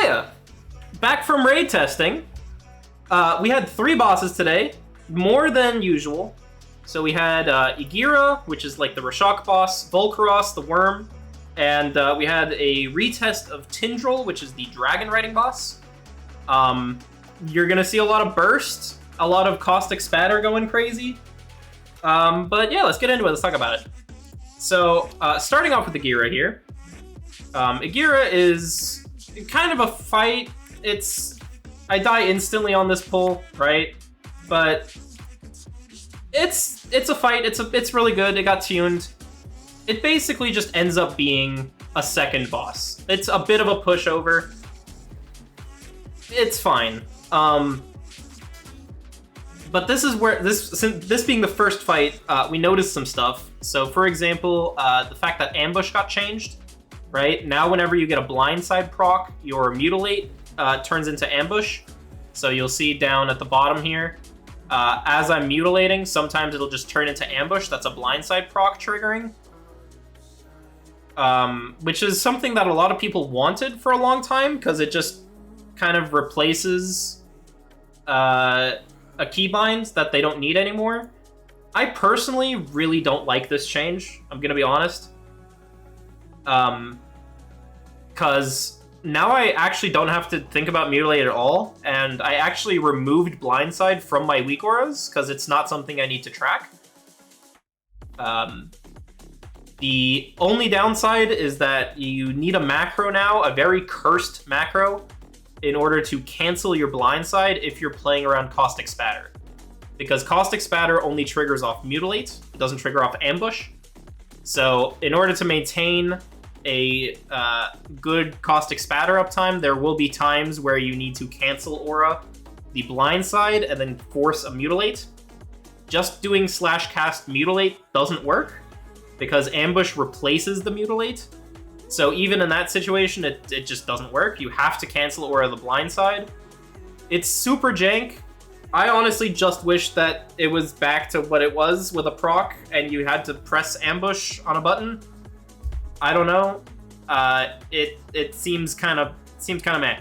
yeah, back from raid testing. We had 3 bosses today, more than usual. So we had Aira, which is like the Rashok boss, Volcaros, the worm, and we had a retest of Tndr, which is the dragon riding boss. You're gonna see a lot of burst, a lot of Caustic Spatter going crazy. But yeah, let's get into it. Let's talk about it. So starting off with Aira here. Aira is kind of a fight. I die instantly on this pull, right? But it's a fight. It's really good. It got tuned. It basically just ends up being a second boss. It's a bit of a pushover. It's fine. But this is where this being the first fight, we noticed some stuff. So for example, the fact that ambush got changed, right? Now whenever you get a blindside proc, your mutilate turns into ambush. So you'll see down at the bottom here, as I'm mutilating, sometimes it'll just turn into ambush. That's a blindside proc triggering. Which is something that a lot of people wanted for a long time, because it just kind of replaces a keybind that they don't need anymore. I personally really don't like this change, I'm gonna be honest. Because now I actually don't have to think about mutilate at all, and I actually removed blindside from my weak auras, because it's not something I need to track. The only downside is that you need a macro now, a very cursed macro, in order to cancel your blindside if you're playing around Caustic Spatter. Because Caustic Spatter only triggers off mutilate, it doesn't trigger off ambush. So in order to maintain a good Caustic Spatter uptime, there will be times where you need to cancel aura the blindside and then force a mutilate. Just doing /cast mutilate doesn't work, because ambush replaces the mutilate. So even in that situation, it just doesn't work. You have to cancel aura the blindside. It's super jank. I honestly just wish that it was back to what it was with a proc and you had to press ambush on a button. I don't know. It seems kind of meh.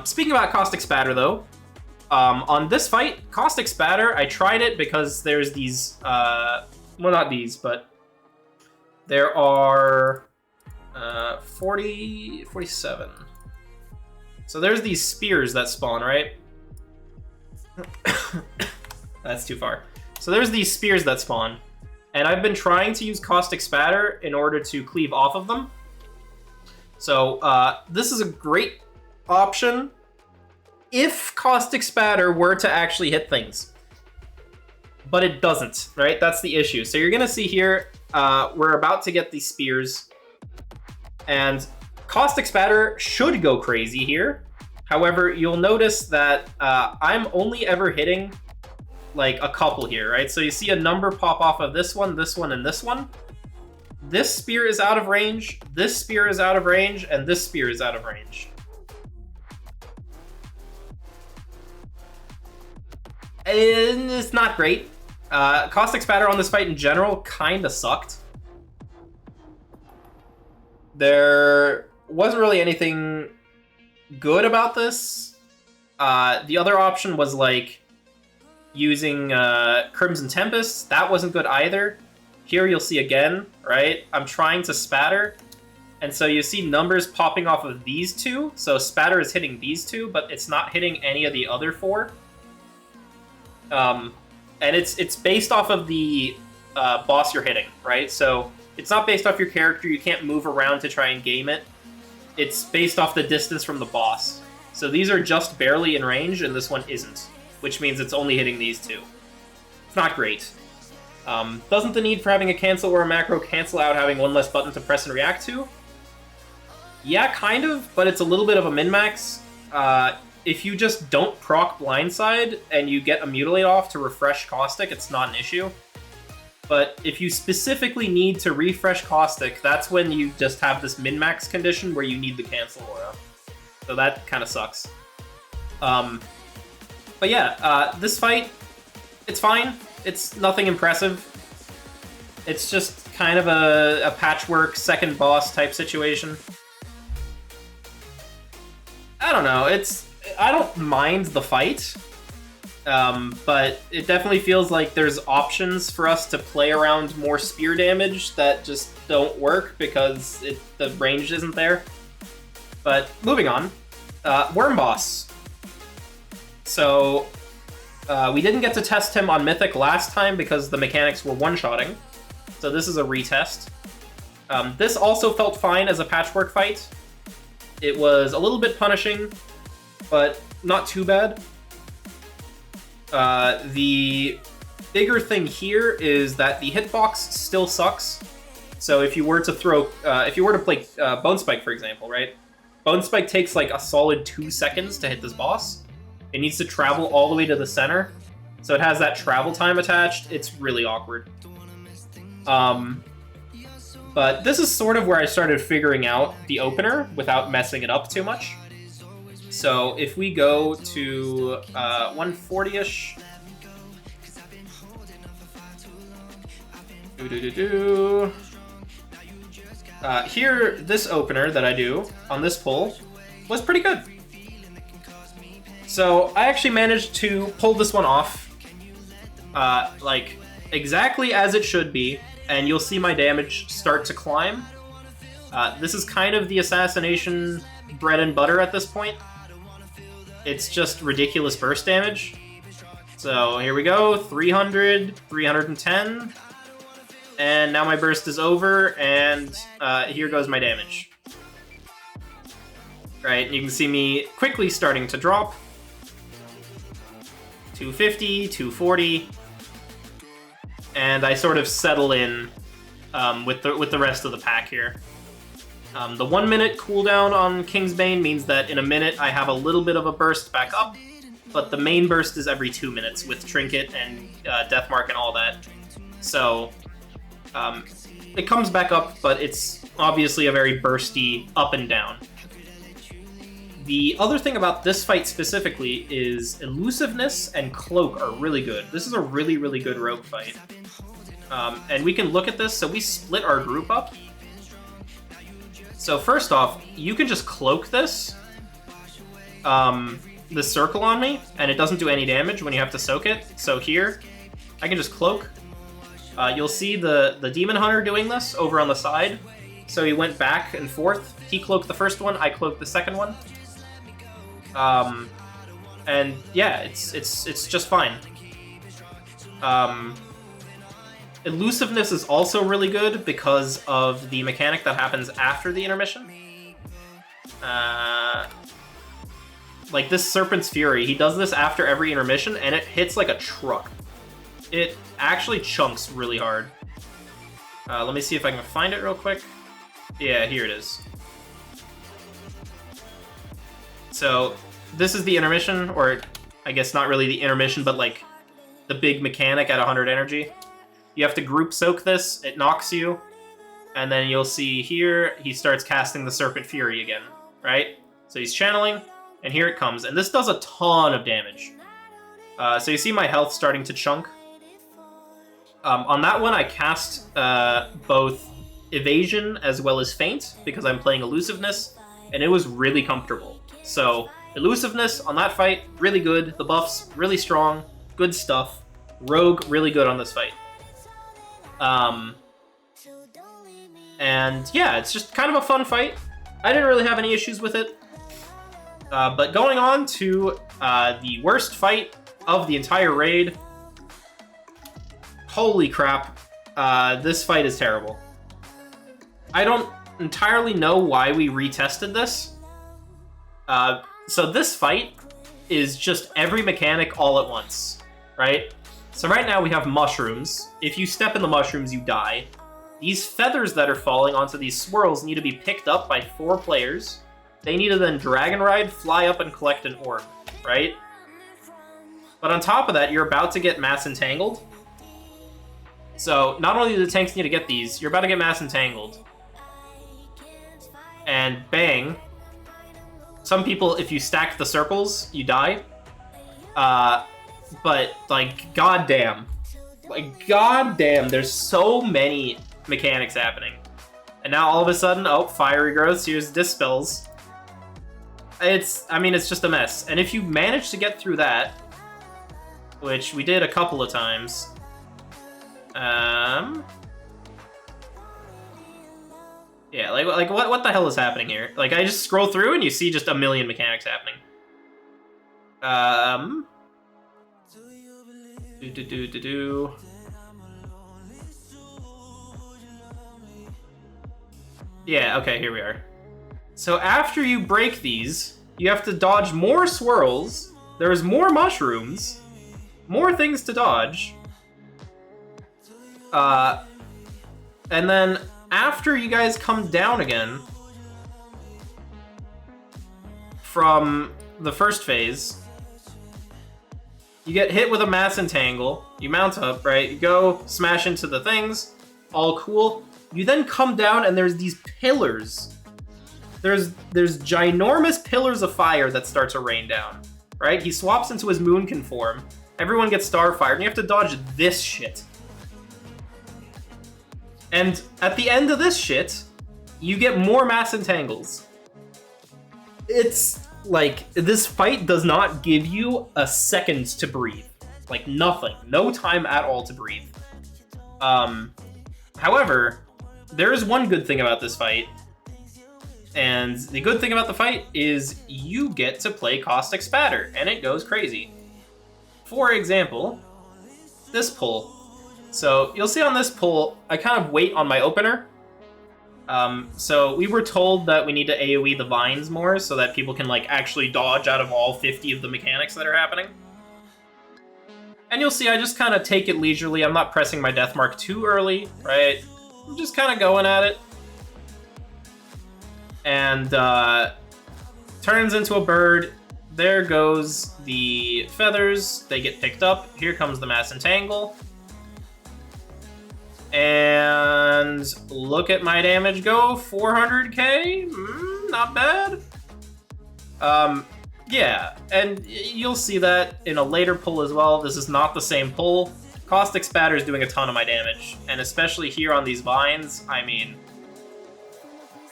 Speaking about Caustic Spatter though, on this fight, Caustic Spatter, I tried it because there's these well, not these, but there are 47. So there's these spears that spawn, right? That's too far. So there's these spears that spawn, and I've been trying to use Caustic Spatter in order to cleave off of them. So this is a great option if Caustic Spatter were to actually hit things. But it doesn't, right? That's the issue. So you're gonna see here, we're about to get these spears, and Caustic Spatter should go crazy here. However, you'll notice that I'm only ever hitting like a couple here, right? So you see a number pop off of this one, and this one. This spear is out of range, this spear is out of range, and this spear is out of range. And it's not great. Caustic Spatter on this fight in general kinda sucked. There wasn't really anything good about this. The other option was like using Crimson Tempest. That wasn't good either. Here you'll see again, right? I'm trying to spatter, and so you see numbers popping off of these two. So Spatter is hitting these two, but it's not hitting any of the other 4. And it's based off of the boss you're hitting, right? So it's not based off your character. You can't move around to try and game it. It's based off the distance from the boss. So these are just barely in range, and this one isn't, which means it's only hitting these 2. It's not great. Doesn't the need for having a cancel or a macro cancel out having one less button to press and react to? Yeah, kind of, but it's a little bit of a min-max. If you just don't proc blindside and you get a mutilate off to refresh Caustic, it's not an issue. But if you specifically need to refresh Caustic, that's when you just have this min-max condition where you need the cancel aura. So that kind of sucks. But yeah, this fight, it's fine. It's nothing impressive. It's just kind of a patchwork second boss type situation. I don't know. I don't mind the fight, but it definitely feels like there's options for us to play around more spear damage that just don't work because the range isn't there. But moving on, Worm Boss. So we didn't get to test him on Mythic last time because the mechanics were one-shotting. So this is a retest. This also felt fine as a patchwork fight. It was a little bit punishing, but not too bad. The bigger thing here is that the hitbox still sucks. So if you were to play Bone Spike, for example, right? Bone Spike takes like a solid 2 seconds to hit this boss. It needs to travel all the way to the center. So it has that travel time attached. It's really awkward. But this is sort of where I started figuring out the opener without messing it up too much. So if we go to 140-ish. Here, this opener that I do on this pull was pretty good. So I actually managed to pull this one off, like exactly as it should be, and you'll see my damage start to climb. This is kind of the assassination bread and butter at this point. It's just ridiculous burst damage. So here we go, 300, 310. And now my burst is over, and here goes my damage. Right, you can see me quickly starting to drop. 250, 240. And I sort of settle in with the rest of the pack here. The 1 minute cooldown on Kingsbane means that in a minute I have a little bit of a burst back up, but the main burst is every 2 minutes with Trinket and Deathmark and all that. So it comes back up, but it's obviously a very bursty up and down. The other thing about this fight specifically is elusiveness and cloak are really good. This is a really, really good rogue fight. And we can look at this, so we split our group up. So first off, you can just cloak this, the circle on me, and it doesn't do any damage when you have to soak it. So here, I can just cloak. You'll see the Demon Hunter doing this over on the side. So he went back and forth. He cloaked the first one, I cloaked the second one. And yeah, it's just fine. Elusiveness is also really good because of the mechanic that happens after the intermission. Like this Serpent's Fury, he does this after every intermission, and it hits like a truck. It actually chunks really hard. Let me see if I can find it real quick. Yeah, here it is. So this is the intermission, or I guess not really the intermission, but like the big mechanic at 100 energy. You have to group soak this, it knocks you, and then you'll see here, he starts casting the Serpent Fury again, right? So he's channeling, and here it comes, and this does a ton of damage. So you see my health starting to chunk. On that one, I cast both Evasion as well as Feint, because I'm playing Elusiveness, and it was really comfortable. So, Elusiveness on that fight, really good. The buffs, really strong. Good stuff. Rogue, really good on this fight. And yeah, it's just kind of a fun fight. I didn't really have any issues with it. But going on to the worst fight of the entire raid. Holy crap. This fight is terrible. I don't entirely know why we retested this. So this fight is just every mechanic all at once, right? So right now we have mushrooms. If you step in the mushrooms, you die. These feathers that are falling onto these swirls need to be picked up by 4 players. They need to then Dragon Ride, fly up, and collect an orb, right? But on top of that, you're about to get Mass Entangled. So not only do the tanks need to get these, you're about to get Mass Entangled. And bang. Some people, if you stack the circles, you die. But, like, goddamn. Like, goddamn, there's so many mechanics happening. And now all of a sudden, oh, Fiery Growths, here's Dispels. I mean, it's just a mess. And if you manage to get through that, which we did a couple of times, yeah, like what the hell is happening here? Like, I just scroll through and you see just a million mechanics happening. Yeah, okay, here we are. So after you break these, you have to dodge more swirls. There's more mushrooms, more things to dodge. And then after you guys come down again from the first phase, you get hit with a mass entangle, you mount up, right? You go smash into the things, all cool. You then come down and there's these pillars. There's ginormous pillars of fire that start to rain down, right? He swaps into his Moonkin form. Everyone gets starfired, and you have to dodge this shit. And at the end of this shit, you get more mass entangles. It's like, this fight does not give you a second to breathe. Like, nothing. No time at all to breathe. However, there is one good thing about this fight. And the good thing about the fight is you get to play Caustic Spatter, and it goes crazy. For example, this pull. So you'll see on this pull, I kind of wait on my opener. So we were told that we need to AoE the vines more so that people can like actually dodge out of all 50 of the mechanics that are happening. And you'll see I just kind of take it leisurely. I'm not pressing my death mark too early, right? I'm just kind of going at it. And turns into a bird. There goes the feathers. They get picked up. Here comes the mass entangle. And look at my damage go, 400k, not bad. Yeah, and you'll see that in a later pull as well. This is not the same pull. Caustic Spatter is doing a ton of my damage, and especially here on these vines, I mean,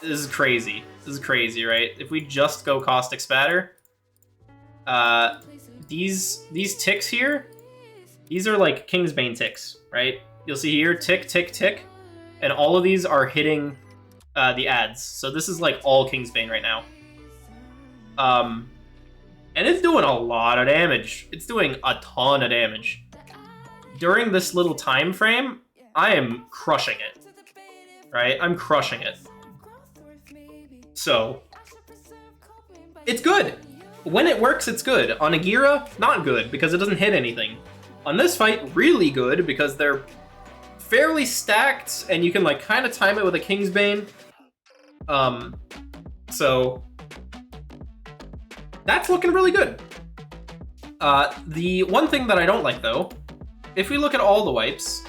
this is crazy. This is crazy, right? If we just go Caustic Spatter, these ticks here, these are like Kingsbane ticks, right? You'll see here, tick, tick, tick, and all of these are hitting the ads. So this is like all Kingsbane right now. And it's doing a lot of damage. It's doing a ton of damage. During this little time frame, I am crushing it, right? I'm crushing it. So, it's good. When it works, it's good. On Aira, not good, because it doesn't hit anything. On this fight, really good, because they're fairly stacked, and you can like kind of time it with a Kingsbane. So that's looking really good. The one thing that I don't like though, if we look at all the wipes,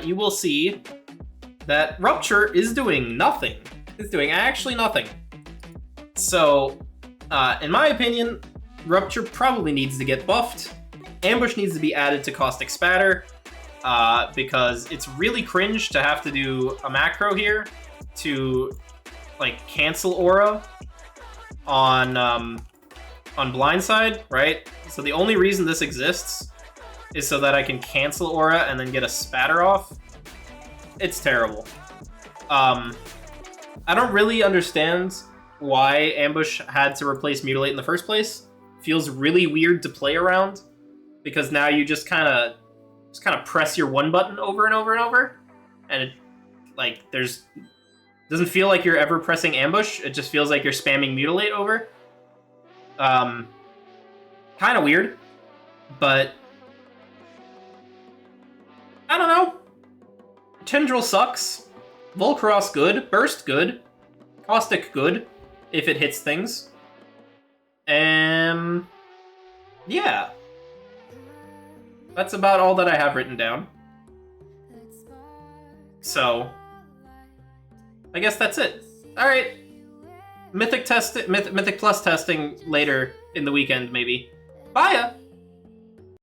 you will see that Rupture is doing nothing. It's doing actually nothing. So, in my opinion, Rupture probably needs to get buffed. Ambush needs to be added to Caustic Spatter, because it's really cringe to have to do a macro here to like cancel aura on blindside, right? So the only reason this exists is so that I can cancel aura and then get a spatter off. It's terrible. I don't really understand why Ambush had to replace Mutilate in the first place. Feels really weird to play around, because now you just kind of press your one button over and over and over, and it like doesn't feel like you're ever pressing Ambush. It just feels like you're spamming Mutilate over. Kind of weird, but I don't know. Tndr sucks. Volcaros good. Burst good. Caustic good, if it hits things. Yeah. That's about all that I have written down. So, I guess that's it. Alright. Mythic Plus testing later in the weekend, maybe. Bye!